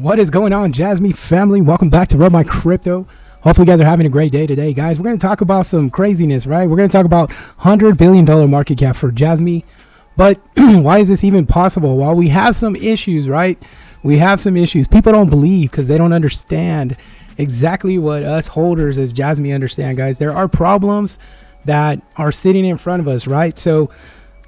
What is going on, Jasmy family? Welcome back to Rub My Crypto. Hopefully you guys are having a great day today, guys. We're going to talk about some craziness, right? We're going to talk about $100 billion market cap for Jasmy. But why is this even possible? Well, we have some issues, right? We have some issues. People don't believe because they don't understand exactly what us holders as Jasmy understand, guys. There are problems that are sitting in front of us, right? So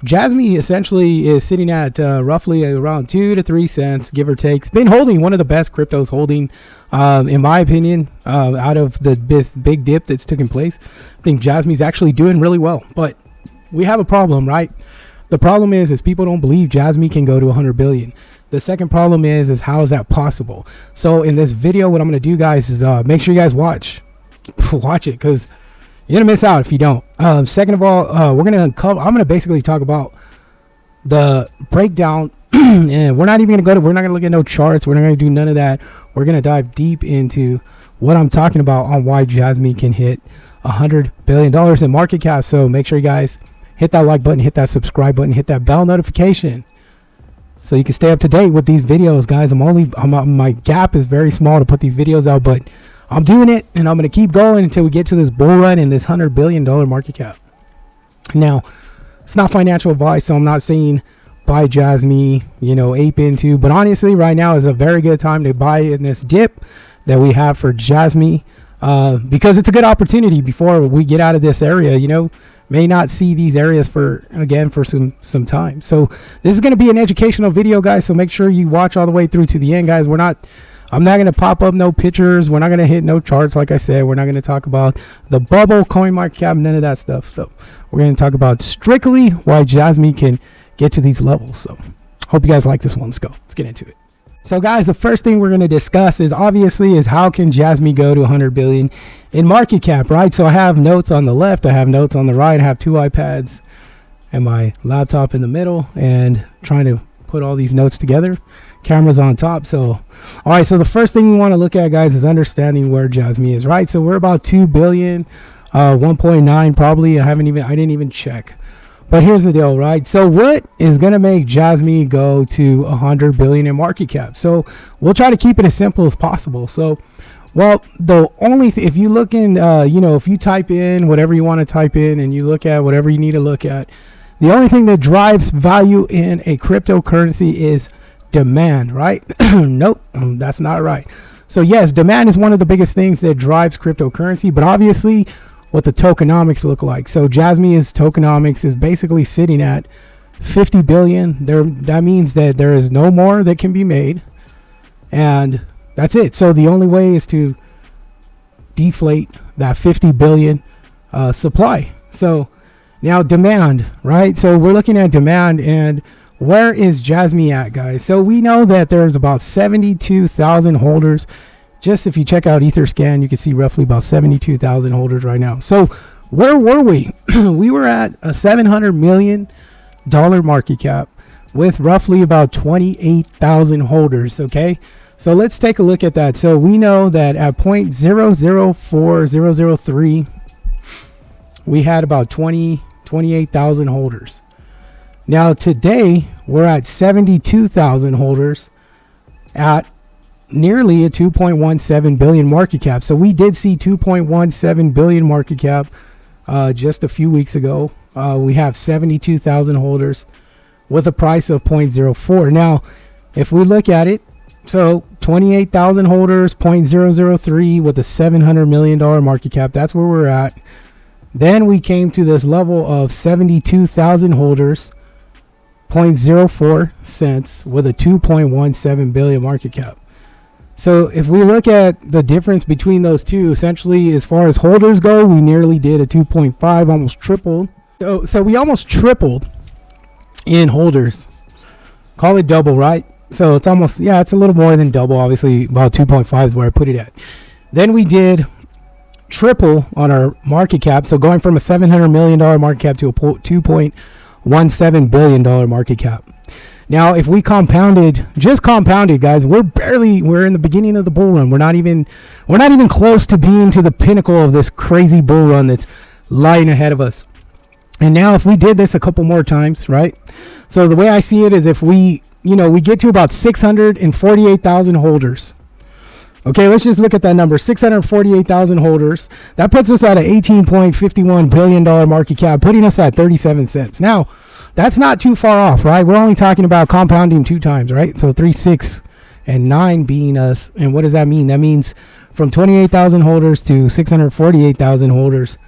Jasmy essentially is sitting at roughly around 2 to 3 cents, give or take. It's been holding one of the best cryptos holding, in my opinion, out of the big dip that's taken place. I think Jasmy's actually doing really well, but we have a problem, right? The problem is people don't believe Jasmy can go to 100 billion. The second problem is how is that possible? So in this video, what I'm going to do, guys, is make sure you guys watch it, because you're gonna miss out if you don't. Second of all, I'm gonna basically talk about the breakdown, and we're not gonna look at no charts. We're not gonna do none of that. We're gonna dive deep into what I'm talking about on why Jasmy can hit $100 billion in market cap. So make sure you guys hit that like button, hit that subscribe button, hit that bell notification, so you can stay up to date with these videos, guys. My gap is very small to put these videos out, but I'm doing it, and I'm going to keep going until we get to this bull run in this $100 billion market cap. Now, it's not financial advice, so I'm not saying buy Jasmy, ape into, but honestly, right now is a very good time to buy in this dip that we have for Jasmy, because it's a good opportunity before we get out of this area. May not see these areas for some time. So this is going to be an educational video, guys, so make sure you watch all the way through to the end, guys. I'm not going to pop up no pictures. We're not going to hit no charts. Like I said, we're not going to talk about the bubble, coin market cap, none of that stuff. So we're going to talk about strictly why Jasmy can get to these levels. So hope you guys like this one. Let's go. Let's get into it. So guys, the first thing we're going to discuss is how can Jasmy go to 100 billion in market cap, right? So I have notes on the left. I have notes on the right. I have 2 iPads and my laptop in the middle, and trying to put all these notes together. Cameras on top. So all right, so the first thing we want to look at, guys, is understanding where Jasmy is, right? So we're about 2 billion, 1.9 probably. I didn't even check, but here's the deal, right? So what is going to make Jasmy go to 100 billion in market cap? So we'll try to keep it as simple as possible. So the only if you look in if you type in whatever you want to type in and you look at whatever you need to look at, the only thing that drives value in a cryptocurrency is demand, right? Nope, that's not right. So yes, demand is one of the biggest things that drives cryptocurrency, but obviously what the tokenomics look like. So Jasmy's tokenomics is basically sitting at 50 billion. That means that there is no more that can be made, and that's it. So the only way is to deflate that 50 billion supply. So now demand, right? So we're looking at demand, and where is Jasmy at, guys? So we know that there's about 72,000 holders. Just if you check out Etherscan, you can see roughly about 72,000 holders right now. So where were we? We were at a $700 million market cap with roughly about 28,000 holders, okay? So let's take a look at that. So we know that at 0.004003, we had about 28,000 holders. Now today we're at 72,000 holders at nearly a 2.17 billion market cap. So we did see 2.17 billion market cap just a few weeks ago. We have 72,000 holders with a price of 0.04. Now if we look at it, so 28,000 holders, 0.003 with a $700 million market cap, that's where we're at. Then we came to this level of 72,000 holders, 0.04 cents with a 2.17 billion market cap. So if we look at the difference between those two, essentially as far as holders go, we nearly did a 2.5, almost tripled. So we almost tripled in holders. Call it double, right? So it's almost, it's a little more than double. Obviously about 2.5 is where I put it at. Then we did triple on our market cap. So going from a $700 million market cap to a $2.17 billion market cap. Now, if we compounded, guys, we're in the beginning of the bull run. We're not even close to being to the pinnacle of this crazy bull run that's lying ahead of us. And now if we did this a couple more times, right? So the way I see it is if we we get to about 648,000 holders. Okay, let's just look at that number, 648,000 holders. That puts us at an $18.51 billion market cap, putting us at 37 cents. Now, that's not too far off, right? We're only talking about compounding 2 times, right? So 3, 6, and 9 being us. And what does that mean? That means from 28,000 holders to 648,000 holders,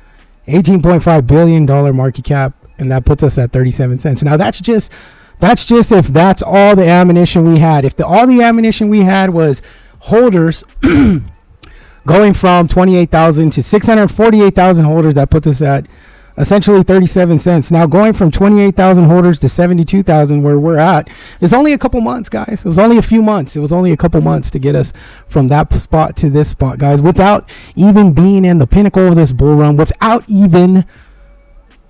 $18.5 billion market cap, and that puts us at 37 cents. Now, that's just if that's all the ammunition we had. If all the ammunition we had was holders going from 28,000 to 648,000 holders, that puts us at essentially 37 cents. Now, going from 28,000 holders to 72,000, where we're at, is only a couple months, guys. It was only a few months. It was only a couple months to get us from that spot to this spot, guys, without even being in the pinnacle of this bull run, without even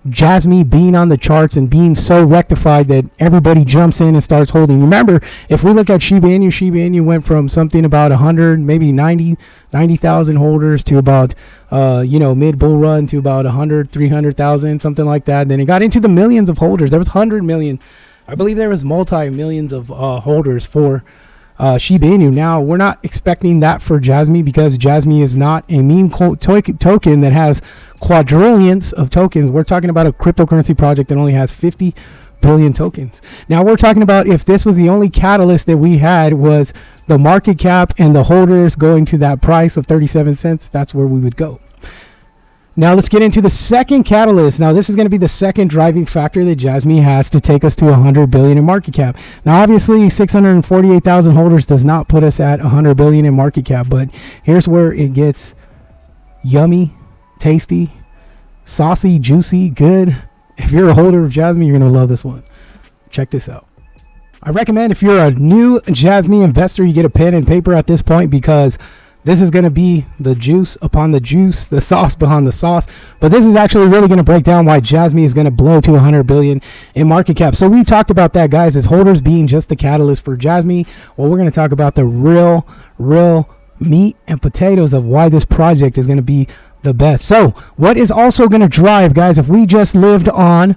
Jasmy being on the charts and being so rectified that everybody jumps in and starts holding. Remember, if we look at Shiba Inu went from something about 100, maybe 90,000 holders to about, mid bull run to about 100, 300,000, something like that. Then it got into the millions of holders. There was 100 million. I believe there was multi-millions of holders for Shiba Inu. Now, we're not expecting that for Jasmy, because Jasmy is not a meme token that has quadrillions of tokens. We're talking about a cryptocurrency project that only has 50 billion tokens. Now, we're talking about if this was the only catalyst that we had was the market cap and the holders going to that price of 37 cents, that's where we would go. Now, let's get into the second catalyst. Now, this is going to be the second driving factor that Jasmy has to take us to 100 billion in market cap. Now, obviously, 648,000 holders does not put us at 100 billion in market cap, but here's where it gets yummy, tasty, saucy, juicy, good. If you're a holder of Jasmy, you're going to love this one. Check this out. I recommend, if you're a new Jasmy investor, you get a pen and paper at this point, because this is going to be the juice upon the juice, the sauce behind the sauce. But this is actually really going to break down why Jasmy is going to blow to 100 billion in market cap. So we talked about that, guys, as holders being just the catalyst for Jasmy. Well, we're going to talk about the real meat and potatoes of why this project is going to be the best. So what is also going to drive, guys, if we just lived on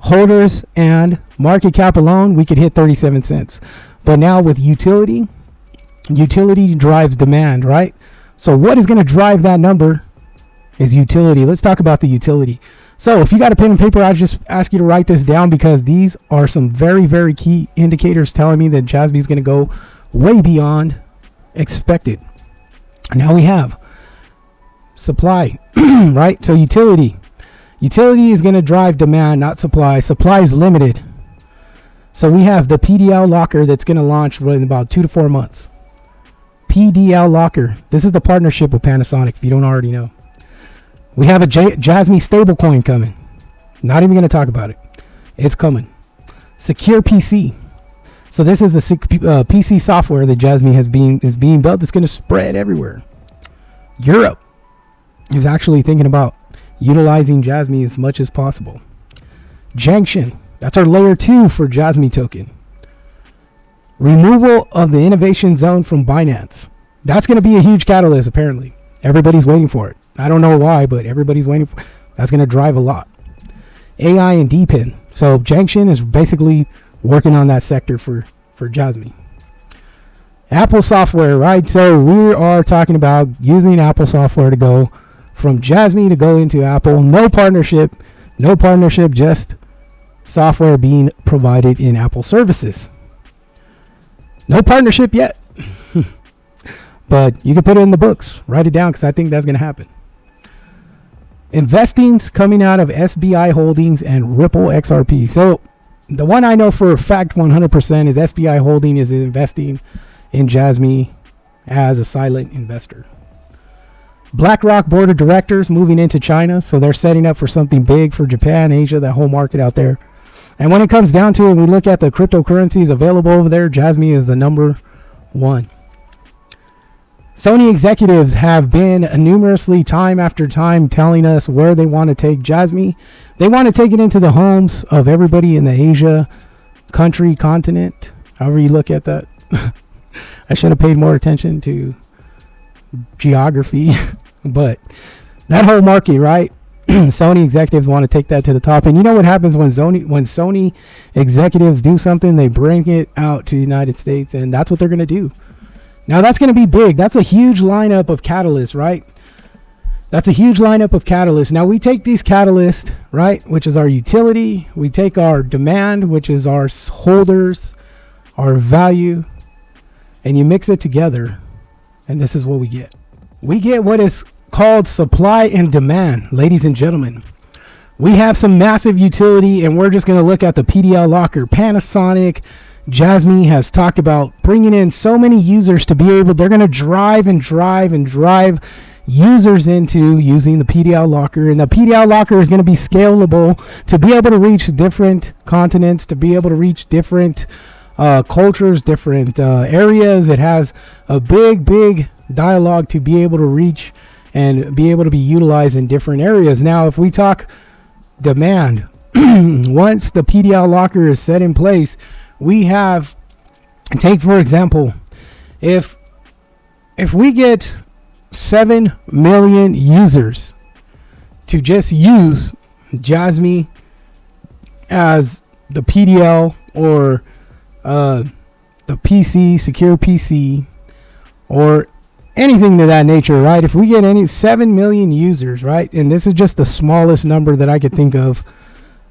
holders and market cap alone, we could hit 37 cents. But now with utility drives demand, right? So what is going to drive that number is utility. Let's talk about the utility. So if you got a pen and paper, I just ask you to write this down, because these are some very, very key indicators telling me that Jasmy is going to go way beyond expected. Now we have supply, right? So utility is going to drive demand, not supply. Supply is limited. So we have the PDL locker that's going to launch in about 2 to 4 months. PDL locker. This is the partnership with Panasonic, if you don't already know. We have a Jasmy stablecoin coming. Not even going to talk about it. It's coming. Secure PC. So this is the PC software that Jasmy is being built. It's going to spread everywhere. Europe is actually thinking about utilizing Jasmy as much as possible. Janction. That's our layer 2 for Jasmy token. Removal of the innovation zone from Binance. That's going to be a huge catalyst, apparently. Everybody's waiting for it. I don't know why, but everybody's waiting for it. That's going to drive a lot. AI and Depin. So Janction is basically working on that sector for Jasmy. Apple software, right? So we are talking about using Apple software to go from Jasmy to go into Apple. No partnership, just software being provided in Apple services. No partnership yet. But you can put it in the books. Write it down, because I think that's going to happen. Investing's coming out of SBI Holdings and Ripple XRP. So the one I know for a fact 100% is SBI Holding is investing in Jasmy as a silent investor. BlackRock board of directors moving into China. So they're setting up for something big for Japan, Asia, that whole market out there. And when it comes down to it, we look at the cryptocurrencies available over there, Jasmy is the number 1. Sony executives have been numerously time after time telling us where they want to take Jasmy. They want to take it into the homes of everybody in the Asia continent, however you look at that. I should have paid more attention to geography, but that whole market, right? Sony executives want to take that to the top. And you know what happens when Sony executives do something? They bring it out to the United States, and that's what they're going to do. Now, that's going to be big. That's a huge lineup of catalysts, right? That's a huge lineup of catalysts. Now, we take these catalysts, right, which is our utility. We take our demand, which is our holders, our value, and you mix it together, and this is what we get. We get what is called supply and demand, ladies and gentlemen. We have some massive utility, and we're just going to look at the PDL locker. Panasonic, Jasmy has talked about bringing in so many users to be able, they're going to drive users into using the PDL locker, and the PDL locker is going to be scalable to be able to reach different continents, to be able to reach different cultures, different areas. It has a big dialogue to be able to reach and be able to be utilized in different areas. Now, if we talk demand, once the PDL locker is set in place, we have, take for example, if we get 7 million users to just use Jasmy as the PDL or the PC, secure PC, or anything to that nature, right? If we get any 7 million users, right? And this is just the smallest number that I could think of,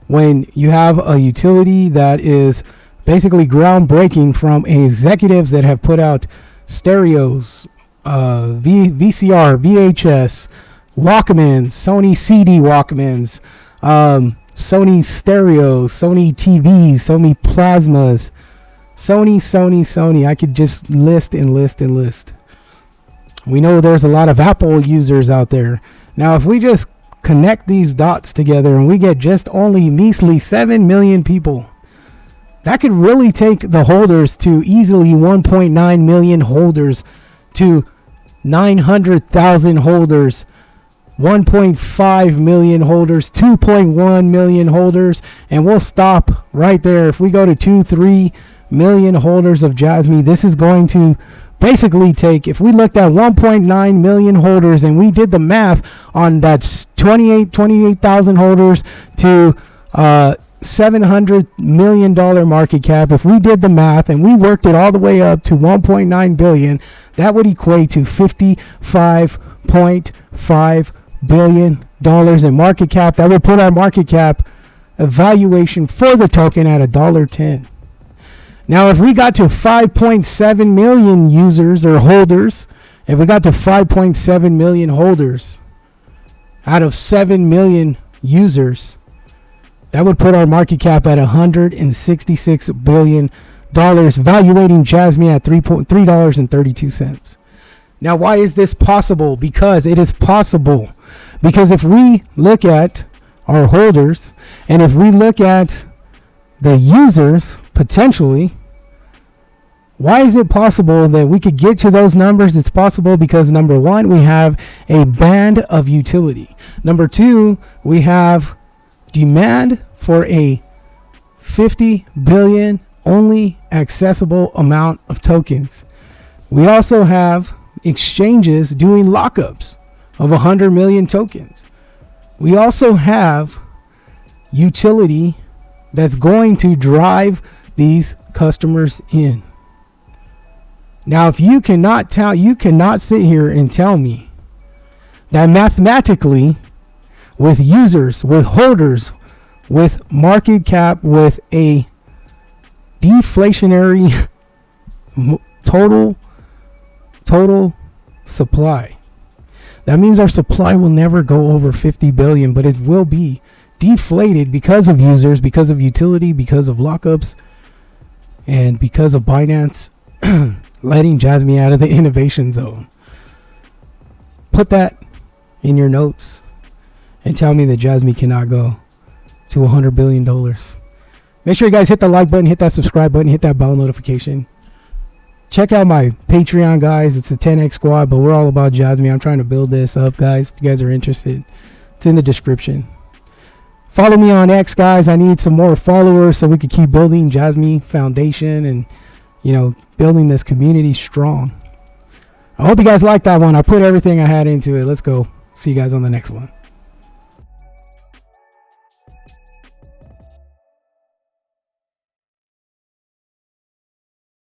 when you have a utility that is basically groundbreaking from executives that have put out stereos, VCR, VHS, Walkmans, Sony CD Walkmans, Sony stereos, Sony TVs, Sony plasmas, Sony. I could just list. We know there's a lot of Apple users out there. Now, if we just connect these dots together and we get just only measly 7 million people, that could really take the holders to easily 1.9 million holders to 900,000 holders, 1.5 million holders, 2.1 million holders, and we'll stop right there. If we go to 2-3 million holders of Jasmy, this is going to basically take, if we looked at 1.9 million holders and we did the math on that 28,000 holders to $700 million market cap, if we did the math and we worked it all the way up to 1.9 billion, that would equate to $55.5 billion in market cap. That would put our market cap evaluation for the token at $1.10. Now, if we got to 5.7 million users or holders, if we got to 5.7 million holders out of 7 million users, that would put our market cap at $166 billion, valuating Jasmy at $3.32. Now, why is this possible? Because it is possible. Because if we look at our holders and if we look at the users potentially, why is it possible that we could get to those numbers? It's possible because, number one, we have a band of utility. Number two, we have demand for a 50 billion only accessible amount of tokens. We also have exchanges doing lockups of 100 million tokens. We also have utility that's going to drive these customers in. Now, if you cannot sit here and tell me that mathematically, with users, with holders, with market cap, with a deflationary total supply, that means our supply will never go over 50 billion, but it will be deflated because of users, because of utility, because of lockups, and because of Binance letting Jasmy out of the innovation zone. Put that in your notes and tell me that Jasmy cannot go to $100 billion. Make sure you guys hit the like button, hit that subscribe button, hit that bell notification. Check out my Patreon, guys. It's a 10X squad, but we're all about Jasmy. I'm trying to build this up, guys. If you guys are interested, it's in the description. Follow me on X, guys. I need some more followers so we can keep building Jasmy Foundation and, building this community strong. I hope you guys liked that one. I put everything I had into it. Let's go. See you guys on the next one.